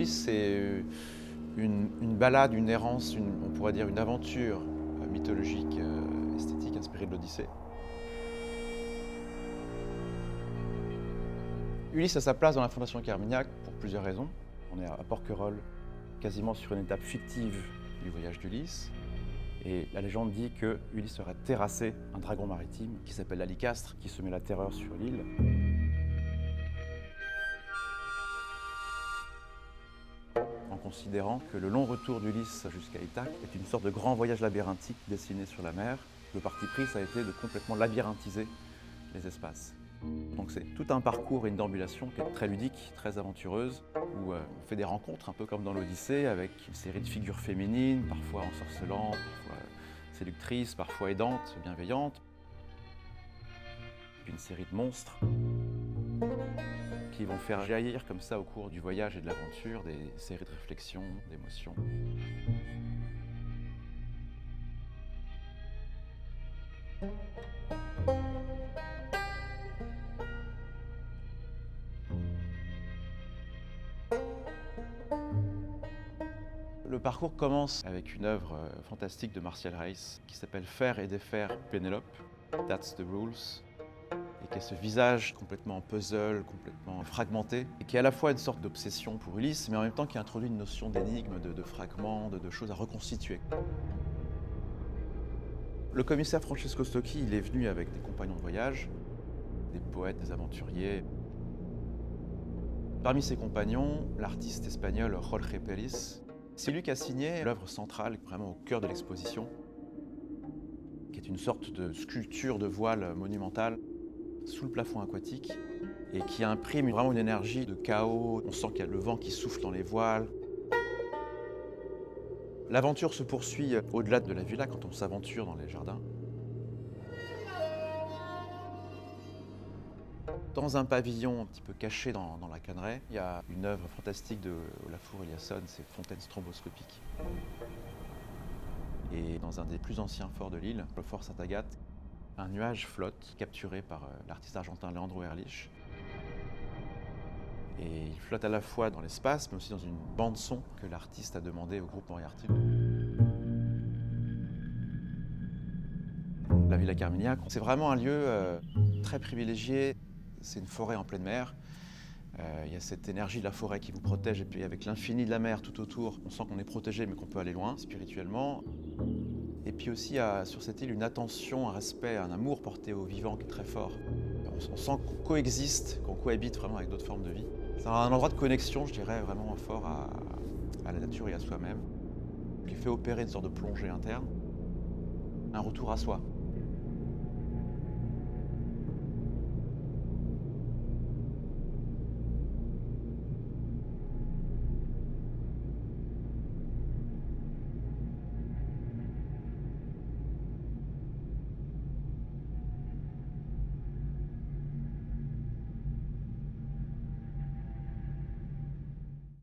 Ulysse, c'est une balade, une errance, on pourrait dire une aventure mythologique, esthétique, inspirée de l'Odyssée. Ulysse a sa place dans la Fondation Carmignac pour plusieurs raisons. On est à Porquerolles, quasiment sur une étape fictive du voyage d'Ulysse. Et la légende dit que Ulysse aurait terrassé un dragon maritime qui s'appelle l'Alicastre, qui semait la terreur sur l'île. En considérant que le long retour d'Ulysse jusqu'à Ithaque est une sorte de grand voyage labyrinthique dessiné sur la mer. Le parti pris, ça a été de complètement labyrinthiser les espaces. Donc c'est tout un parcours et une déambulation qui est très ludique, très aventureuse, où on fait des rencontres un peu comme dans l'Odyssée, avec une série de figures féminines, parfois ensorcelantes, parfois séductrices, parfois aidantes, bienveillantes. Puis une série de monstres qui vont faire jaillir comme ça au cours du voyage et de l'aventure des séries de réflexions, d'émotions. Le parcours commence avec une œuvre fantastique de Martial Reis qui s'appelle Faire et défaire Pénélope, That's the Rules, et qui a ce visage complètement puzzle, complètement fragmenté, et qui est à la fois une sorte d'obsession pour Ulysse, mais en même temps qui introduit une notion d'énigme, de fragments, de choses à reconstituer. Le commissaire Francesco Stocchi, il est venu avec des compagnons de voyage, des poètes, des aventuriers. Parmi ses compagnons, l'artiste espagnol Jorge Pérez. C'est lui qui a signé l'œuvre centrale, vraiment au cœur de l'exposition, qui est une sorte de sculpture de voile monumentale sous le plafond aquatique et qui imprime vraiment une énergie de chaos. On sent qu'il y a le vent qui souffle dans les voiles. L'aventure se poursuit au-delà de la villa quand on s'aventure dans les jardins. Dans un pavillon un petit peu caché dans la canneraie, il y a une œuvre fantastique de Olafur Eliasson, c'est Fontaine stromboscopique. Et dans un des plus anciens forts de l'île, le fort Sainte-Agathe, un nuage flotte, capturé par l'artiste argentin Leandro Erlich. Et il flotte à la fois dans l'espace, mais aussi dans une bande-son que l'artiste a demandé au groupe Moriarty. La Villa Carmignac, c'est vraiment un lieu très privilégié. C'est une forêt en pleine mer. Il y a cette énergie de la forêt qui vous protège, et puis avec l'infini de la mer tout autour, on sent qu'on est protégé, mais qu'on peut aller loin spirituellement. Et puis aussi, il y a sur cette île une attention, un respect, un amour porté au vivant qui est très fort. On sent qu'on coexiste, qu'on cohabite vraiment avec d'autres formes de vie. C'est un endroit de connexion, je dirais, vraiment fort à la nature et à soi-même, qui fait opérer une sorte de plongée interne, un retour à soi.